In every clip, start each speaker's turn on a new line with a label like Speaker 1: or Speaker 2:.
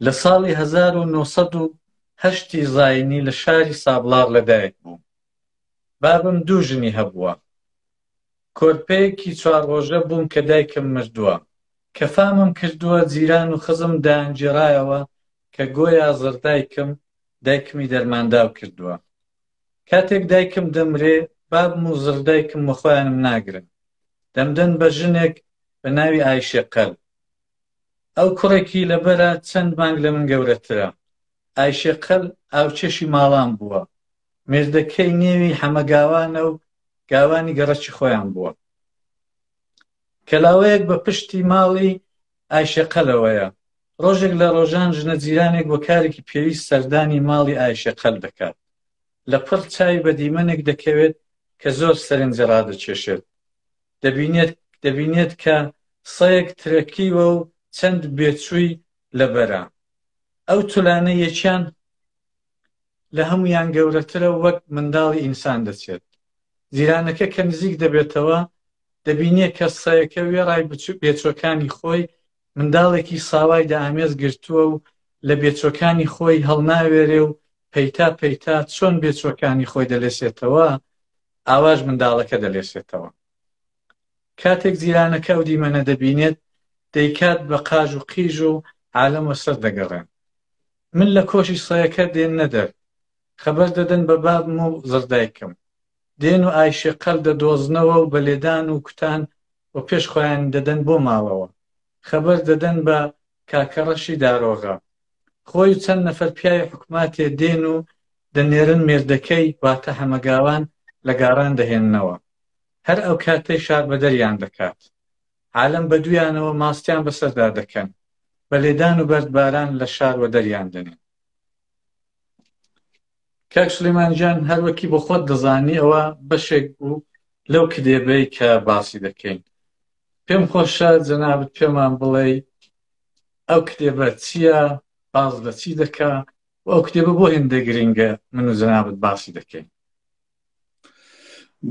Speaker 1: لە ساڵی 1970 زاینی لە شاری سابڵاغ لەدایک بوو. بابم دوو ژنی هەبووە. کۆرپەیەکی 4 ڕۆژە بووم کە دایکم مردووە. کە فامم کردووە جیران و خزم دایانگێڕایەوە کە گۆیا زەردایکم دایکمی دەرمانداو کردووە. کاتێک دایکم دەمرێ بابم و زەردایکم وەخۆیانم ناگرن. دەمدەن بە ژنێک بە ناوی ئایشێقەل. ئەو کوڕێکی لەبەرە چەند مانگ لە من گەورەترە. ئایشێقەل ئاوچێشی ماڵان بووە. مێردەکەی نێوی حەمەگاوانە و گاوانی گەڕەکی خۆیان بووە. کەلاوەیەک بە پشتی ماڵی ئایشێقەلەوەیە. ڕۆژێک لە ڕۆژان ژنە جیرانێک بۆ کارێکی پێویست سەردانی ماڵی ئایشێقەل دەکات. لە پڕ چاوی بە دیمەنێک دەکەوێت کە زۆر سەرنجە ڕادەکێشێت. دەبینێت کە سەیەک ترەکیوە و چەند بێچووی لەبەرە. ئەو تولانە یەکیان لە هەمویان گەورەترە وەک منداڵی ئینسان دەچێت. جیرانەکە کە نزیک دەبێتەوە دەبینێت کە سەیەکە وێڕای بێچۆکانی خۆی منداڵێکی ساوای دائامێز گرتووە و لە بێچۆکانی خۆی هەڵناوێرێ و پەیتا پەیتا چۆن بێچۆکانی خۆی دەلێسێتەوە ئاواژ منداڵەکە دەلێسێتەوە. کاتێک جیرانەکە ئەو دیمەنە دەبینێت دەیکات بە قاژ و قیژ و عالەمە سەر دەگەڕێن. من لە کۆشی سەیەکە دێننە دەر. خەبەر دەدەن بە بابم و زەردایکم. دێن و ئایشێقەل دەدۆزنەوە و بە لێدان و کوتان و پێش خۆیان دەدەن بۆ ماڵەوە. خەبەر دەدەن بە کاکەڕەشی دارۆغە. خۆی و چەند نەفەر پیاوی حکوماتێ دێن و دەنێرن مێردەکەی واتە حەمەگاوان لە گاڕان دەهێننەوە. هەر ئەو کاتەی شار بەدەریان دەکات. عالەم بە دوویانەوە ماستیان بەسەردا دەکەن. بە لێدان و بەردباران لە شار وەدەریان دەنێن. کاک سولەیمانجان هەروەکی بۆ خۆت دەزانی ئەوە بەشێک بوو لەو کتێبەی کە باسی دەکەین. پێم خۆشە جەنابەت پێمان بڵێ ئەو کتێبە چییە، باز لە چی دەکا و ئەو کتێبە بۆ هێندە گرینگە من و جەنابەت باسی دەکەین.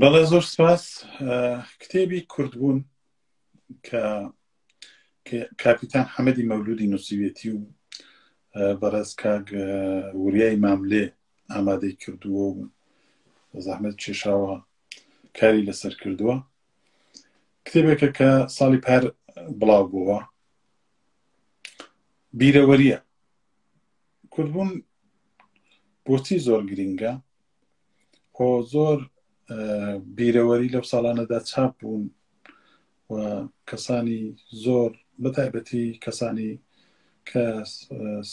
Speaker 2: بەڵێ زۆر سپاس. کتێبی کوردبوون کە کاپیتان حەمەدی مەولودی نووسیوێتی و بەڕێز کاک وریای ماملێ ئامادەی کردووە و زەحمەت کێشاوە کاری لەسەر کردووە. کتێبێکە کە ساڵی پار بڵاو بووە. بیرەوەریە. کوردبوون بۆچی زۆر گرینگە؟ خۆ زۆر بیرەوەری لەو ساڵانەدا چاپ بوون و کەسانی زۆر بەتایبەتی کەسانی کە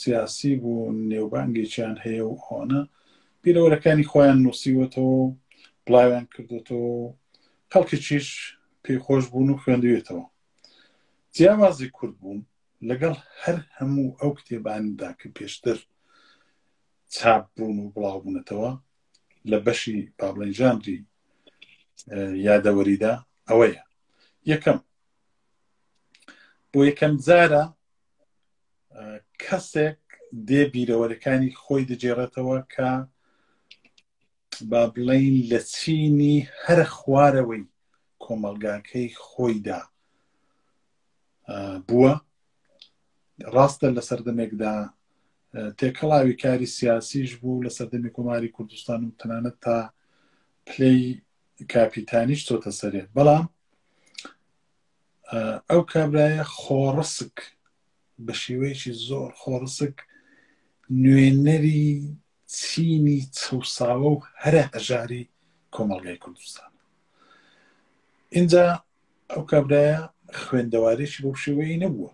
Speaker 2: سیاسی بوون نێوبانگێکیان هەیە و ئەوانە بیرەوەرەکانی خۆیان نووسیوەتەوە بڵاویان کردوێتەوە خەڵکیش پێی خۆش بوون و خوێندوێتەوە. جیاوازی کوردبوون لەگەڵ هەر هەموو ئەو کتێباندا کە پێشتر چاپ بوون و بڵاو بوونەتەوە لە بەشی بابڵین ژانری یادەوەریدا ئەوەیە: یەکەم، بۆ یەکەم جارە کەسێک دێ بیرەوەرەکانی خۆی دەجێڕێتەوە کە با بڵین لە چینی هەر خوارەوەی کۆمەڵگاکەی خۆیدا بووە. ڕاستە لە سەردەمێکدا تێکەڵاوی کاری سیاسیش بوو لە سەردەمی کۆماری کوردستان و تەنانەت تا پلەی کاپیتانیش چۆتە سەرێ، بەڵام ئەو کابرایە خۆڕسک بە شێوەیەکی زۆر خۆڕسک نوێنەری چینی چەوساوە و هەرە هەژاری کۆمەڵگای کوردستان. اینجا ئەو کابرایە خوێندەوارێکی بۆ شێوەیە نەبووە،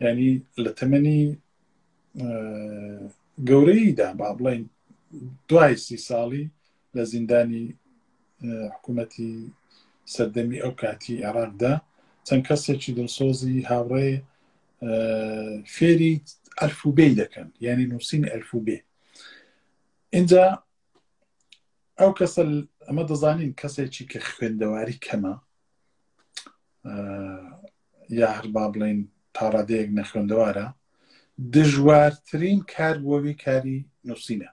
Speaker 2: یعنی لە تەمەنی گەورەییدا با بڵین دوای 30 ساڵی لە زیندانی حکوومەتی سەردەمی ئەو کاتی عێراقدا چەند کەسێکی دڵسۆزی هاوڕێ فێری ئەلفوبێی دەکەن، یعنی نووسینی ئەلفوبێ. اینجا ئەو کەسە ئەمە دەزانین کەسێکی کە خوێندەواری کەمە یا هەر با بڵین تا ڕادەیەک نەخوێندەوارە، دژوارترین کار بۆوی کاری نووسینە.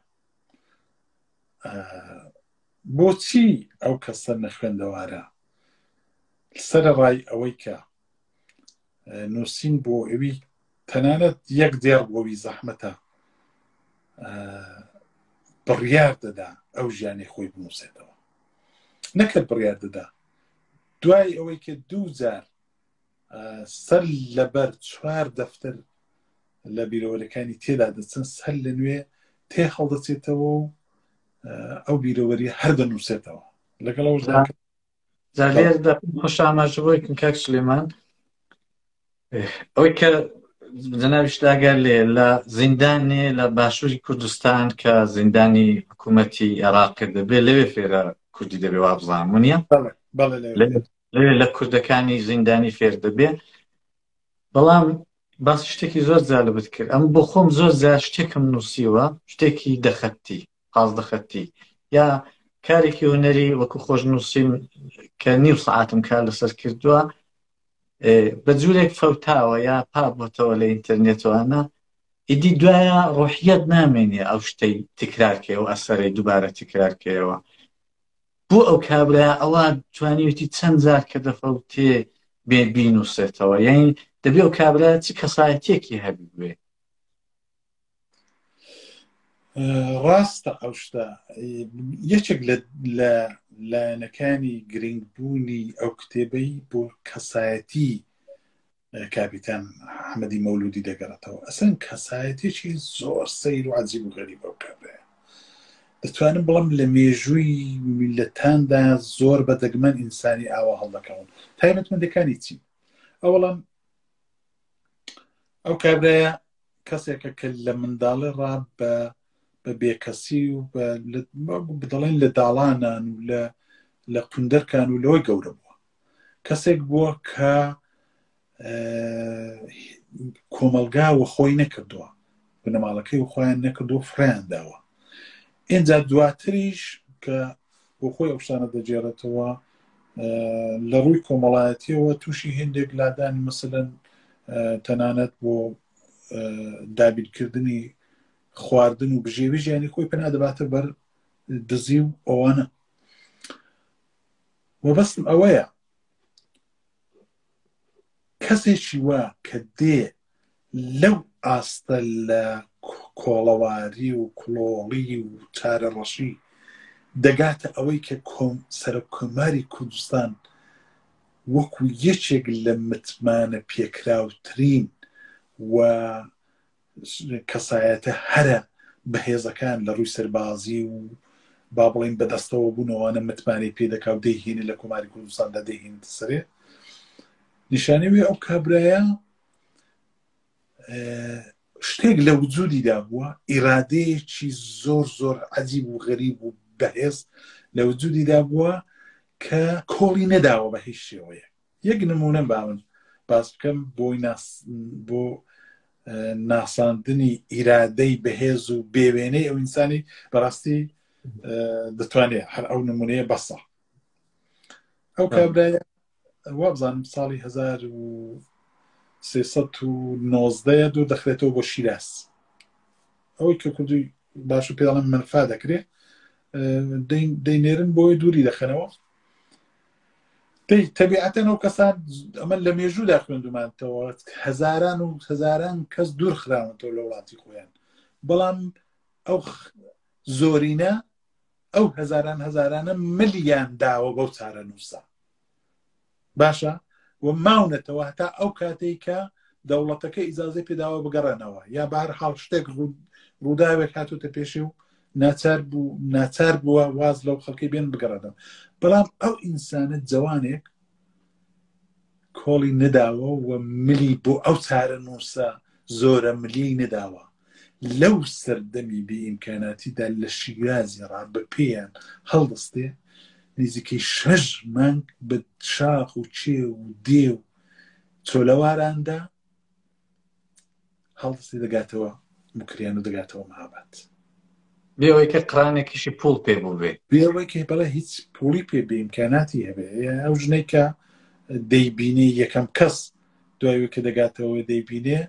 Speaker 2: بۆچی ئەو کەسە نەخوێندەوارە؟ سەرەڕای ئەوەی کە نووسین بۆ ئەوی تەنانەت یەک دێڕ بۆوی زەحمەتە بڕیار دەدا ئەو ژیانی خۆی بنووسێتەوە، نەکرد بڕیار دەدا دوای ئەوەی کە 2000 سەر لەبەر 4 دەفتەر لە بیرەوەریەکانی تێدا دەچن سەر لە نوێ تێ هەڵدەچێتەوە و ئەو بیرەوەری هەر دەنووسێتەوە لەگەڵ ئەوشدا
Speaker 1: زالێر خۆشاماژبووی کاک سلێمان ئەوەی کە جەنابیش داگەر لێ لە زیندانێ لە باشووری کوردستان کە زیندانی حکوومەتی عێراق دەبێت لەوێ فێرە کوردی دەبێ وا بزانم وانە لەوێ لە کوردەکانی زیندانی فێر دەبێت بەڵام باسی شتێکی زۆر جالبت کرد ئەم بۆ خۆم زۆر زار شتێکم نووسیوە شتێکی دەخەتی قاز دەخەتی یا کارێکی هونەری وەکو خۆش نووسیم کە نیو سەعاتم کار لەسەر کردووە بە جوورێک فەوتاوە یا پابەتەوە لە ئینتەرنێتوانە ئیدی دوایە ڕۆحیەت نامێنێ ئەو شتەی تکرارکەوە ئەسەرەی دووبارە تکرارکەوە بۆ ئەو کابرا ئەوە توانیوەتی چەند جار کە دەفەوتێ بێ بینووسێتەوە یعنی دەبێ ئەو کابرا چ کەسایەتێکی هەبی بێ
Speaker 2: ڕاستە ئەو شتە یەکێک لە لایەنەکانی گرنگبوونی ئەو کتێبەی بۆ کەسایەتی کاپیتان حەمەدی مەولودی دەگەڕێتەوە ئەسەن کەسایەتێکی زۆر سەیر و عەجیب و غەریب ئەو کابرایە دەتوانم بڵم لە مێژووی میلەتاندا زۆر بەدەگمەن ئینسانی ئاوا هەڵدەکەون تایبەتمەندەکانی چی ئەوەڵام ئەو کابرایە کەسێکە کە لە منداڵی ڕا بە بێکەسی و بدەڵێن لە داڵانان و لە قوندەرکان و لەوەی گەورە بووە کەسێک بووە کە کۆمەلگاوە خۆی نەکردووە بنەماڵەکەی و خۆیان نەکردو فڕیان داوە ئینجا دواتریش کە بۆ خۆی ئەو شتانە دەجێڕێتەوە لە ڕووی کۆمەڵایەتیەوە تووشی هێندێک لادانی مەسەلەن تەنانەت بۆ دابینکردنی خواردن و بژێوی ژیانی خۆی پێنا دەباتە بەر دزی و ئەوانە وەبەستم ئەوەیە کەسێکی وا کە دێ لەو ئاستە لە کۆڵەواری و کڵۆڵی و چارە ڕەشی دەگاتە ئەوەی کە سەرۆکۆماری کوردستان وەکو یەکێک لە متمانە پێکراوترین و کەسایەتە هەرە بەهێزەکان لە ڕووی سەربازی و با بڵین بەدەستەوە بوونەوەوانە متمانی پێدەکا و دەیهێنێ لە کۆماری کوردستاندا دەیهێنێتە سەرێ نیشانەوەی ئەو کابرایە شتێک لە وجودیدا بووە ئیرادەیەکی زۆر زۆر عەجیب و غەریب و بەهێز لە وجودیدا بووە کە کۆڵی نەداوە بە هیچ شێوەیە یەک نمونە باون باس بکەم بۆ ناساندنی ئیرادەی بەهێز و بێوێنەی ئەو ئینسانی بەڕاستی دەتوانێت هەر ئەو نمونەیە بەسە ئەو کابرایە وابزانم ساڵی 1390 دوو دەخرێتەوە بۆ شیراز ئەوەی کە کوردی باش و پێڵم منفا دەکرێت دەینێرن بۆی دووری دەخەنەوە تەبیعەتەن ئەو کەسان ئەمە لە مێژوودا خوێندومانتەوە هەزاران و هەزاران کەس دوور خراونەوە لە وڵاتی خۆیان بەڵام ئەو زۆرینە ئەو هەزارانە ملیان داوە بەو چارە نووسە باشە و ماونەتەوە هەتا ئەو کاتێک کە دەوڵەتەکە ئیجازەی پێداوە بگەڕێنەوە یا بەهەر حاڵ شتێک ڕووداوێک هاتووتە پێشێ و ناچار بووە واز لەو خەڵکی بێن بگەڕێنەوە بەڵام ئەو ئینسانە جوانێک کۆڵی نەداوە و ملی بۆ ئەو چارە نووسە زۆرە ملی نەداوە لەو سەردەمی بێئیمکاناتیدا لە شیرازی ڕا بە پێیان هەڵدەستێ نزیکەی 6 مانگ بە شاخ و چێ و دێ و چۆلەواراندا هەڵدەستی دەگاتەوە مکریان و دەگاتەوە مەهاباد
Speaker 1: بێەوەی کە قڕانێکیشی پوڵ پێ بوو بێ
Speaker 2: بێەوەی کە بەڵێ هیچ پوڵی پێ بێئیمکاناتی هەبێ ئەو ژنەی کە دەیبینی یەکەم کەس دوایەوەی کە دەگاتەوە دەیبینێ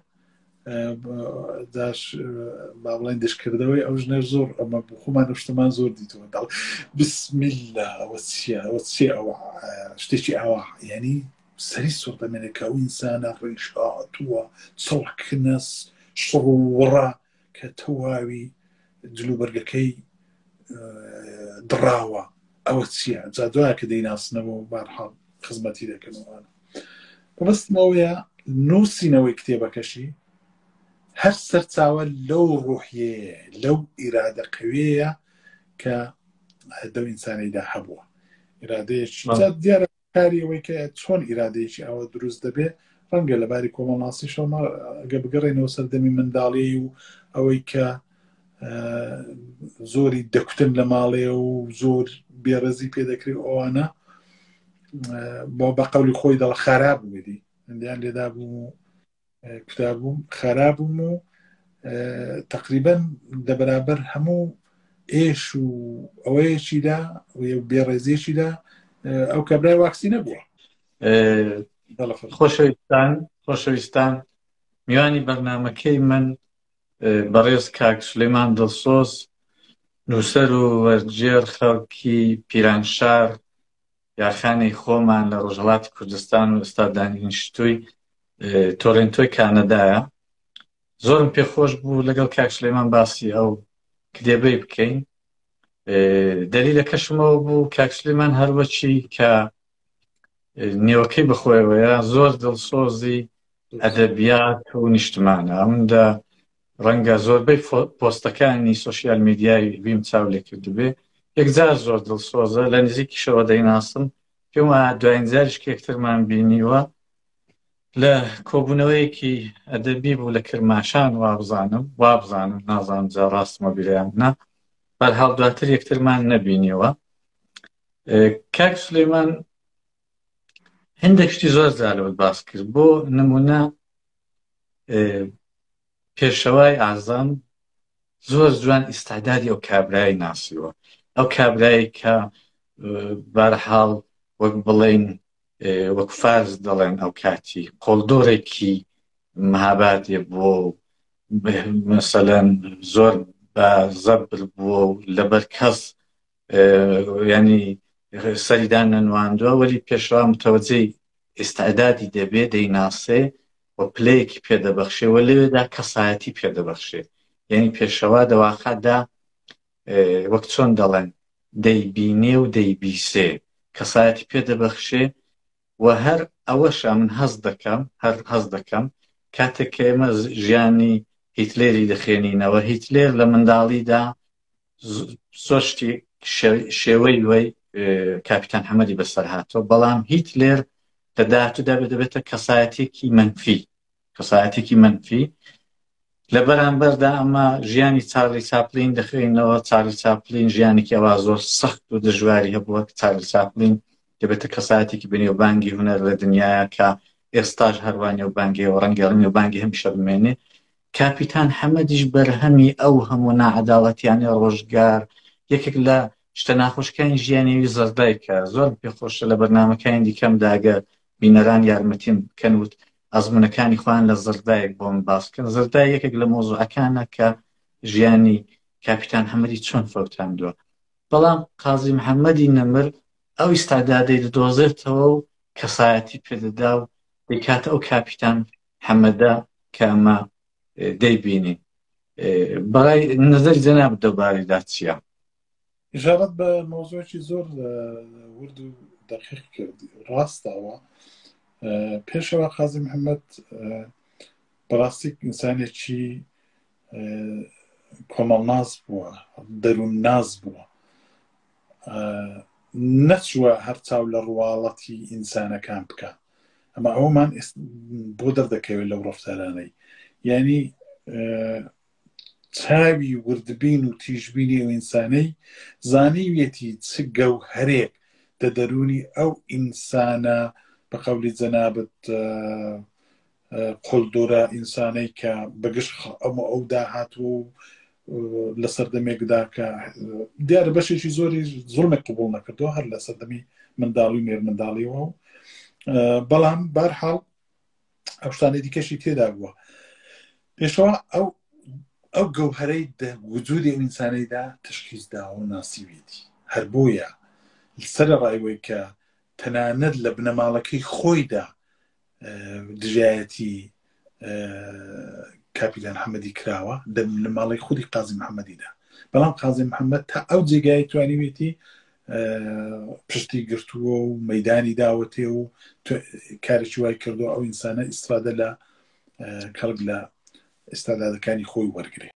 Speaker 2: داش با بڵێن دشکردەوەی ئەو ژنە زۆر ئەمە خۆمان شتمان زۆر دیتەوە داڵ بسمیللا ئەوە چیە ئەوە چێ ئەوە شتێکی ئەوە یعنی سەری سوور دەمێنێت کە ئەو ئینسانە ڕێژهاتووە چڵکنەس شڕوڕە کە تەواوی جلوبەرگەکەی دڕاوە ئەوە چییە؟ جا دوایە کە دەیناسنەوە و بەرحاڵ خزمەتی دەکەنەوەوانە بەبستمەوەیە نووسینەوەی کتێبەکەشی هەر سەرچاوە لەو ڕوحیەیە لەو ئیرادەقەوەیە کە دەو ئینسانەیدا هەبووە ئیرادەیەکی دیارە کاری ئەوەی کە چۆن ئیرادەیەکی ئەوە دروست دەبێت ڕەنگە لەباری کۆمەڵناسیشەوە ئەگە بگەڕێنەوە سەردەمی منداڵی و ئەوەی کە زۆری دەکوتن لە ماڵێ و زۆر بێڕێزی پێدەکرێت ئەوانە بۆ بە قەولی خۆی دەڵ خاراب بووێتی هەندیان لێدا بوو کوتابووم خارابووم و تقریبا دەبەرابەر هەموو ئێش و ئەوەیەکیدا بێڕێزیەکیدا ئەو کەبرای واکسی نەبووە.
Speaker 1: خۆشەویستان میوانی بەرنامەکەی من بەڕێز کاک سولەیمان دڵسۆز نووسەر و وەرجێر خەڵکی پیرانشار یارخانەی خۆمان لە ڕۆژهەڵاتی کوردستان و ئێستا دانیشتووی تۆرنتۆی کانەدایە زۆرم پێخۆش بوو لەگەڵ کاک سولەیمان باسی ئەو کتێبەی بکەین. دەلیلەکەشمەوە بوو کاک سولەیمان هەروەچی کە نێوەکەی بخۆیەوەیە زۆر دڵسۆزی ئەدەبیات و نیشتمانە ئەمدا ڕەنگە زۆربەی پۆستەکانی سۆشیال میدیای ویم چاو لێ کردبێ یەکجار زۆر دڵسۆزە لە نزیکیشەوە دەیناسم پێم وایە دوایین جاریش کە یەکترمان بینیوە لە کۆبوونەوەیەکی ئەدەبی بوو لە کرماشان وابزانم نازانم جا ڕاستمە بیریان نا بەرحاڵ دواتر یەکترمان نەبینیوە. کاک سولەیمان هەندێک شتی زۆر جالبت باس کرد بۆ نمونە پێشەوای ئازام زۆر جوان ئیستعدادی ئەو کابرایی ناسیوە ئەو کابرایی کە بەرحاڵ وەک بڵێن وەک فارس دەڵێن ئەو کاتی قۆڵدۆڕێکی مەهابادێ بۆ مەسەلەن زۆر بە زەبر بووە و لەبەر کەس ینی سەریدان نەنواندووە وەلی پێشەوا متەوەجەی ئیستعدادی دەبێ دەیناسێ و پلەیەکی پێدەبەخشێ و لەوێدا کەسایەتی پێدەبەخشێ یعنی پێشەوا دەواخەدا وەک چۆن دەڵێن دەیبینێ و دەیبیسێ کەسایەتی پێدەبەخشێ و هەر ئەوەشە من هەز دەکەم کاتێک کە ئێمە ژیانی هیتلێری دەخێنینەوە هیتلێر لە منداڵیدا زۆر شتی شێوەی وەی کاپیتان حەمەدی بەسەر هاتەوە بەڵام هیتلێر لە داهاتوودا دەبێتە کەسایەتێکی مەنفی لە بەرامبەردا ئەمە ژیانی چارلی چاپلین دەخوێنەوە چارلی چاپلین ژیانێکی ئەوە زۆر سەخت و دژواری هەبووە چارلی چاپلین دەبێتە کەسایەتێکی بنێوبانگی هونەر لە دنیاە کە ئێستاش هەروە نێوبانگیەوە ڕەنگە نێوبانگی هەمیشە بمێنێ کاپیتان حەمەدیش بەرهەمی ئەو هەموو نائەداڵەتیانەی ڕۆژگار یەکێک لە شتە ناخۆشەکانی ژیانێوی زەردایکە زۆر پێخۆشە لە بەرنامەکانی دیکەمدا ئەگەر بینەران یارمەتیم بکەن وت ئەزمونەکانی خۆیان لە زەردایەک بۆم باسکەن زەردای یەکێک لە مۆزوعەکانە کە ژیانی کاپیتان حەمەدی چۆن فەوتاندووە بەڵام قازی محەممەدی نەمر ئەو ئیستعدادەی دەدۆزێتەوە و کەسایەتی پێدەدا و دەیکاتە ئەو کاپیتان حەمەدە کە ئەمە دەیبینی بەڵای نەزەری جەناب دەبارەیدا چییە؟
Speaker 2: ئیشارەت بە مۆزوعێکی زۆر ورد و دەقیق کردی ڕاستەوە پێشەوە قازی محەممەد بەڕاستی ئینسانێکی کۆمەڵناز بووە دەروون ناز بووە نەچووە هەر چاو لە ڕواڵەتی ئینسانەکان بکە ئەمە ئەومان بۆ دەردەکەوێت لەو ڕەفتارانەی یعنی چاوی وردبین و تیژبینی و ئینسانەی زانیویەتی چ گەوهەرێک دە دەرونی ئەو ئینسانە بە قەولی جەنابەت قۆڵدۆرە ئینسانەی کە بەگشت ئەو داهاتوە و لە سەردەمێکدا کە دیارە بەشێکی زۆری زوڵمێک قبوڵ نەکردەوە هەر لە سەردەمی منداڵی و مێرمنداڵیەوە و بەڵام بەرحاڵ ئەو شتانەی دیکەشی تێدا بووە پێشەوە ئەو گەوهەرەی وجودی ئەو ئینسانەیدا تشخیص داوە و ناسیوێتی هەر بۆیە سەر ڕایوەی کە تەنانەت لە بنەماڵەکەی خۆیدا دژایەتی کاپیتان حەمەدی کراوە لە ماڵی خودی قازی محەممەدیدا. بەڵام قازی محەممەد تا ئەو جێگای توانیوێتی پشتی گرتووە و مەدانی داوەتێ و کارێکی وای کردو ئەو ئینسانە ئیسفادە لە کەڵک لە ئێستادادەکانی خۆی وەرگێ.